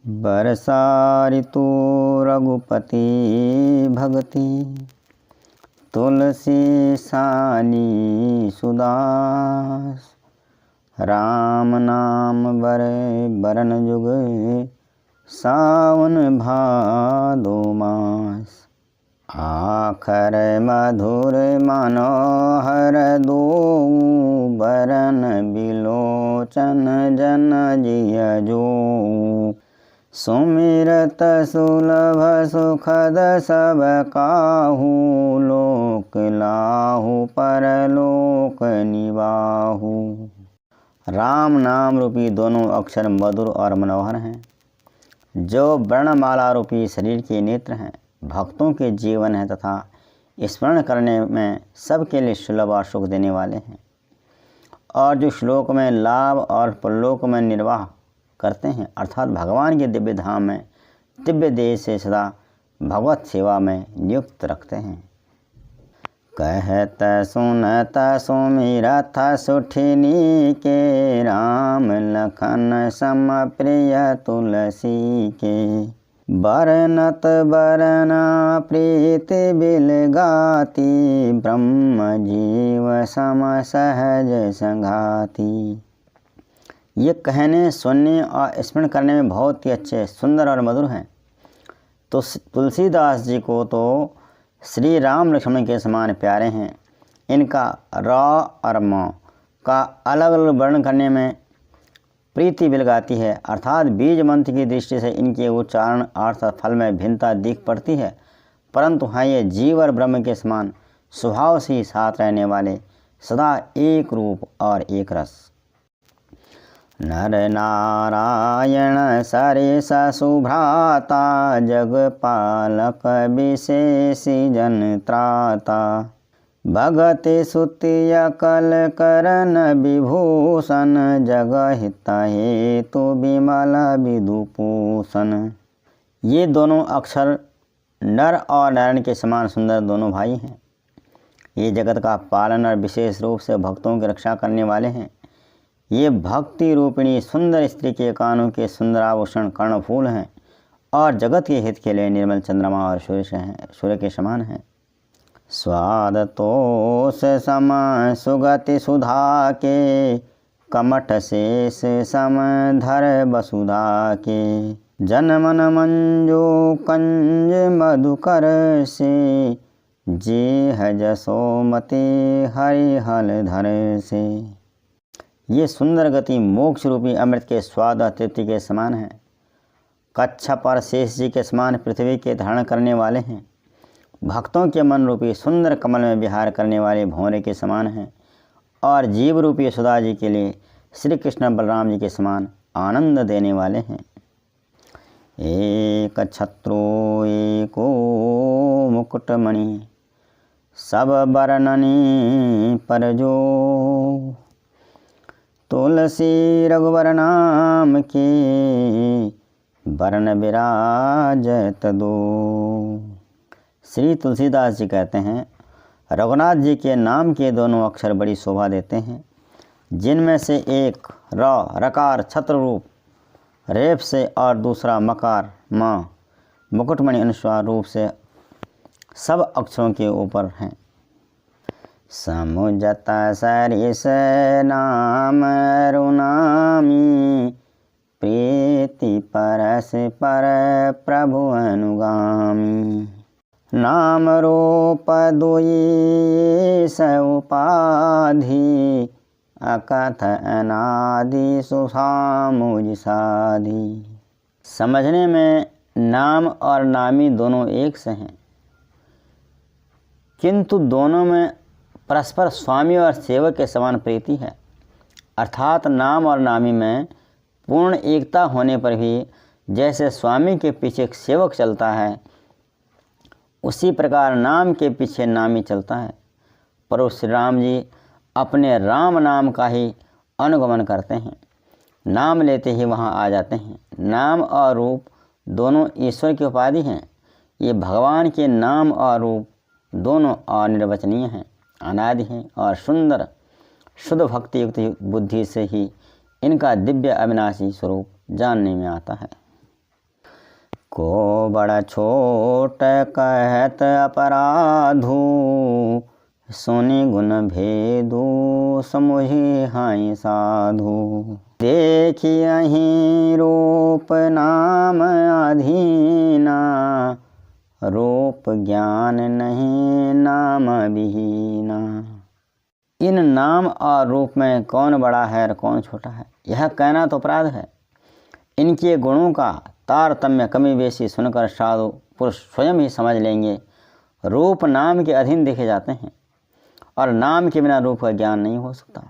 बरसा ऋतु रघुपति भगति, तुलसी सानी सुदास। राम नाम बरे बरन जुग, सावन भादो मास। आखर मधुर मनोहर दो, बरन बिलोचन जन जिय जो। सुमिरत सुलभ सुखद सब काहू, लोक लाहू परलोक निवाहू। राम नाम रूपी दोनों अक्षर मधुर और मनोहर हैं, जो वर्णमाला रूपी शरीर के नेत्र हैं, भक्तों के जीवन हैं तथा स्मरण करने में सबके लिए सुलभ और सुख देने वाले हैं, और जो श्लोक में लाभ और परलोक में निर्वाह करते हैं, अर्थात भगवान के दिव्य धाम में दिव्य देह से सदा भगवत सेवा में नियुक्त रखते हैं। कहत सुनत सुमिरत सुठिनी के, राम लखन सम प्रिय तुलसी के। बरनत बरना प्रीति बिल गाती, ब्रह्म जीव सम सहज संघाती। ये कहने सुनने और स्मरण करने में बहुत ही अच्छे, सुंदर और मधुर हैं। तो तुलसीदास जी को तो श्री राम लक्ष्मण के समान प्यारे हैं। इनका र और म का अलग अलग वर्णन करने में प्रीति बिलगाती है, अर्थात बीज मंत्र की दृष्टि से इनके उच्चारण अर्थ फल में भिन्नता दिख पड़ती है, परंतु हाँ, ये जीव और ब्रह्म के समान स्वभाव से ही साथ रहने वाले, सदा एक रूप और एक रस। नर नारायण सरेस सुभ्राता, जगपालक विशेषी जन त्राता। भगति सुति अकल करन विभूषण, जग हित हेतु विमल विदुपूषण। ये दोनों अक्षर नर और नारायण के समान सुंदर दोनों भाई हैं। ये जगत का पालन और विशेष रूप से भक्तों की रक्षा करने वाले हैं। ये भक्ति रूपिणी सुंदर स्त्री के कानों के सुंदर आभूषण कर्णफूल हैं, और जगत के हित के लिए निर्मल चंद्रमा और सूर्य के समान हैं। स्वाद तोष सम सुगति सुधा के, कमठ शेष सम धर वसुधा के। जनमन मंजू कंज मधुकर से, जे जसोमति हरिहल धर से। ये सुंदर गति मोक्ष रूपी अमृत के स्वाद और तृप्ति के समान है। कच्छप और शेष जी के समान पृथ्वी के धारण करने वाले हैं। भक्तों के मन रूपी सुंदर कमल में विहार करने वाले भंवरे के समान हैं, और जीव रूपी यशोदा जी के लिए श्री कृष्ण बलराम जी के समान आनंद देने वाले हैं। एक छत्रो एको मुकुटमणि, सब बरननी पर जो। तुलसी रघुवर नाम के, बरन विराजत दो। श्री तुलसीदास जी कहते हैं, रघुनाथ जी के नाम के दोनों अक्षर बड़ी शोभा देते हैं, जिनमें से एक रकार छत्र रूप रेफ से और दूसरा मकार माँ मुकुटमणि अनुस्वार रूप से सब अक्षरों के ऊपर हैं। समुजत सरिस नाम रुनामी, प्रीति परस पर प्रभु अनुगामी। नाम रूप दुई स उपाधि, अकथ अनादि सुसामुज साधि। समझने में नाम और नामी दोनों एक से हैं, किंतु दोनों में परस्पर स्वामी और सेवक के समान प्रीति है। अर्थात नाम और नामी में पूर्ण एकता होने पर भी जैसे स्वामी के पीछे एक सेवक चलता है, उसी प्रकार नाम के पीछे नामी चलता है। पर श्री राम जी अपने राम नाम का ही अनुगमन करते हैं, नाम लेते ही वहाँ आ जाते हैं। नाम और रूप दोनों ईश्वर की उपाधि हैं। ये भगवान के नाम और रूप दोनों अनिर्वचनीय हैं, अनादि हैं और सुंदर शुद्ध भक्ति युक्त बुद्धि से ही इनका दिव्य अविनाशी स्वरूप जानने में आता है। को बड़ा छोट कहत अपराधु, सुनि गुण भेदु समुझि हाई साधु। देखियहि रूप नाम अधीना, रूप ज्ञान नहीं नाम विहीना। इन नाम और रूप में कौन बड़ा है और कौन छोटा है, यह कहना तो अपराध है। इनके गुणों का तारतम्य कमी बेशी सुनकर साधु पुरुष स्वयं ही समझ लेंगे। रूप नाम के अधीन देखे जाते हैं और नाम के बिना रूप का ज्ञान नहीं हो सकता।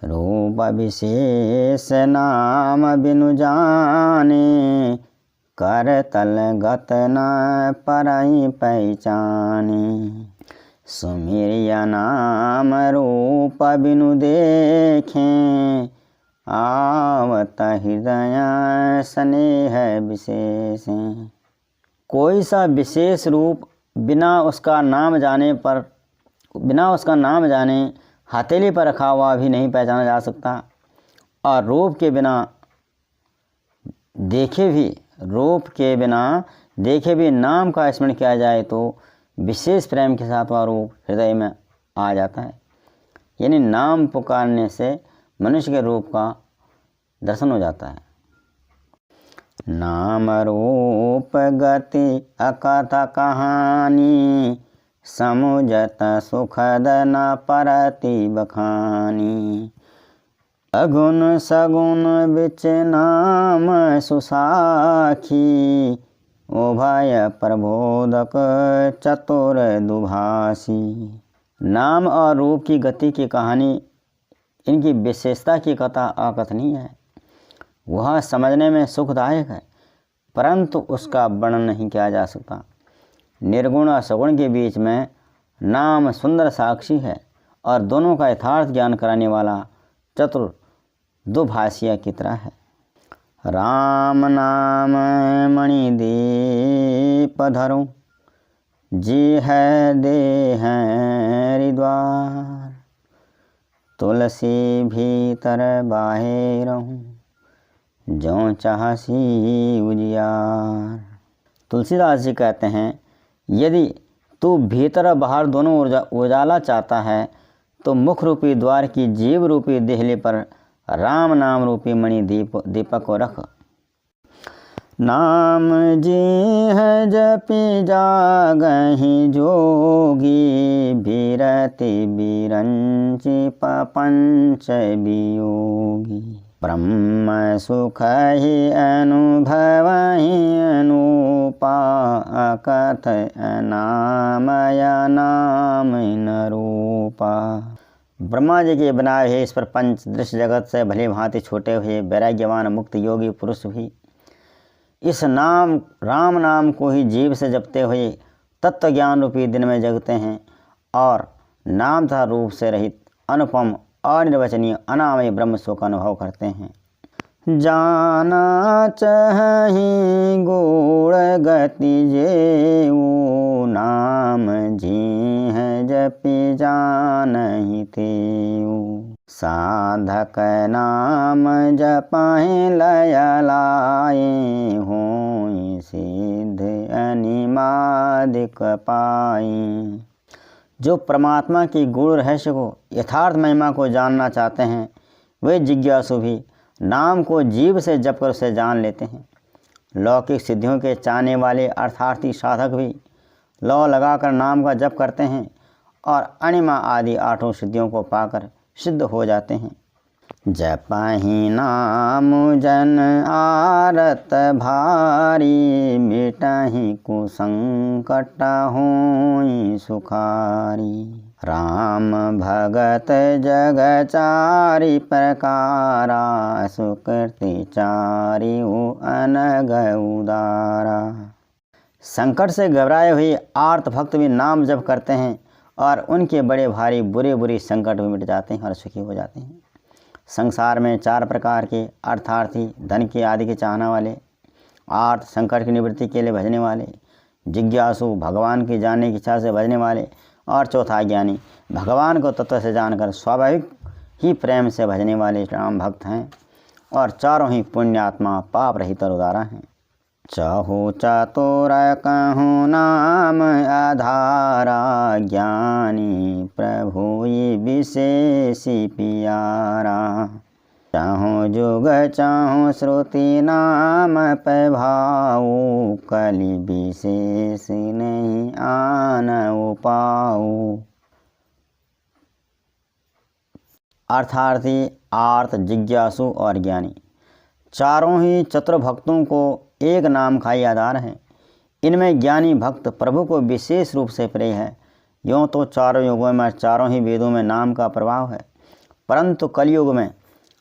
रूप विशेष नाम बिनु जाने, कर तल गत न परई पहचाने। सुमिरिया नाम रूप बिनु देखें, आवत हृदय स्नेह विशेष। कोई सा विशेष रूप बिना उसका नाम जाने हथेली पर रखा हुआ भी नहीं पहचाना जा सकता। और रूप के बिना देखे भी नाम का स्मरण किया जाए तो विशेष प्रेम के साथ वह रूप हृदय में आ जाता है। यानी नाम पुकारने से मनुष्य के रूप का दर्शन हो जाता है। नाम रूप गति अकथ कहानी, समुझत सुखद न परति बखानी। अगुण सगुण बिच नाम सुसाखी, उभय प्रबोधक चतुर दुभाषी। नाम और रूप की गति की कहानी, इनकी विशेषता की कथा अकथनीय है। वह समझने में सुखदायक है, परंतु उसका वर्णन नहीं किया जा सकता। निर्गुण और सगुण के बीच में नाम सुंदर साक्षी है और दोनों का यथार्थ ज्ञान कराने वाला चतुर दुभाषिया की तरह है। राम नाम मणि दीप धरो, जी है दे हैं हरिद्वार। तुलसी भीतर बाहे रहूं, जो चाहसी उजियार। तुलसीदास जी कहते हैं, यदि तू भीतर और बाहर दोनों उजाला चाहता है तो मुख रूपी द्वार की जीव रूपी देहली पर राम नाम रूपी मणि दीपक को रख। नाम जी है जपी जागहि जोगी, बीरति बीरंचि पंच वियोगी। ब्रह्म सुख ही अनुभवहि अनुपा, अकथ अनामय नाम न रूपा। ब्रह्मा जी के बनाए हुए इस पर पंच दृश्य जगत से भली भांति छोटे हुए वैराग्यवान मुक्त योगी पुरुष भी इस राम नाम को ही जीव से जपते हुए तत्व ज्ञान रूपी दिन में जगते हैं और नाम तथा रूप से रहित अनुपम अनिर्वचनीय अनामय ब्रह्म सुख का अनुभव करते हैं। जाना चाहि गुण गति जेऊ, नाम जी है जपि जानहि तेऊ। साधक नाम जपहि लय लाए, होई सिद्ध अनिमादिक पाई। जो परमात्मा की गूढ़ रहस्य को यथार्थ महिमा को जानना चाहते हैं, वे जिज्ञासु भी नाम को जीव से जप कर उसे जान लेते हैं। लौकिक सिद्धियों के चाहने वाले अर्थार्थी साधक भी लौ लगाकर नाम का जप करते हैं और अणिमा आदि आठों सिद्धियों को पाकर सिद्ध हो जाते हैं। जपहि नाम जन आरत भारी, मिटहि कुसंकट होई सुखारी। राम भगत जगचारी प्रकारा, सुकृति चारि अनग उदारा। संकट से घबराए हुए आर्त भक्त भी नाम जप करते हैं और उनके बड़े भारी बुरे संकट भी मिट जाते हैं और सुखी हो जाते हैं। संसार में 4 प्रकार के अर्थार्थी, धन के आदि के चाहने वाले, आर्त संकट की निवृत्ति के लिए भजने वाले, जिज्ञासु भगवान की जानने की इच्छा से भजने वाले और चौथा ज्ञानी भगवान को तत्व से जानकर स्वाभाविक ही प्रेम से भजने वाले राम भक्त हैं। और चारों ही पुण्यात्मा पाप रहित और उदारा हैं। चाहो चातुर कहूँ नाम आधारा, ज्ञानी प्रभु ये विशेषी पियारा। चाहो जुग चाहो श्रुति नाम प्रभाऊ, कलि विशेष नहीं आन उपाऊ। अर्थार्थी, आर्त, जिज्ञासु और ज्ञानी चारों ही चतुर भक्तों को एक नाम का ही आधार है। इनमें ज्ञानी भक्त प्रभु को विशेष रूप से प्रिय है। यूँ तो चारों युगों में, चारों ही वेदों में नाम का प्रभाव है, परंतु कलयुग में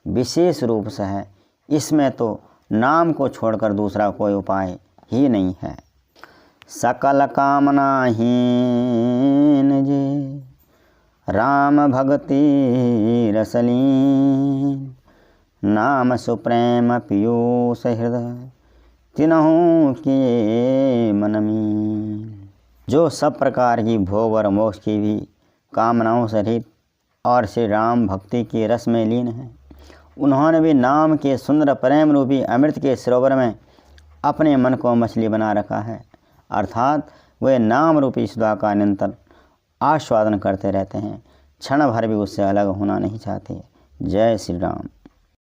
विशेष रूप से है। इसमें तो नाम को छोड़कर दूसरा कोई उपाय ही नहीं है। सकल कामना हीन जे, राम भक्ति रसलीन। नाम सुप्रेम पीयूष हृदय, तिन्हु किए मन मीन। जो सब प्रकार की भोग और मोक्ष की भी कामनाओं से रहित और श्री राम भक्ति के रस में लीन है, उन्होंने भी नाम के सुंदर प्रेम रूपी अमृत के सरोवर में अपने मन को मछली बना रखा है। अर्थात वे नाम रूपी सुधा का निरंतर आस्वादन करते रहते हैं, क्षण भर भी उससे अलग होना नहीं चाहते। जय श्री राम।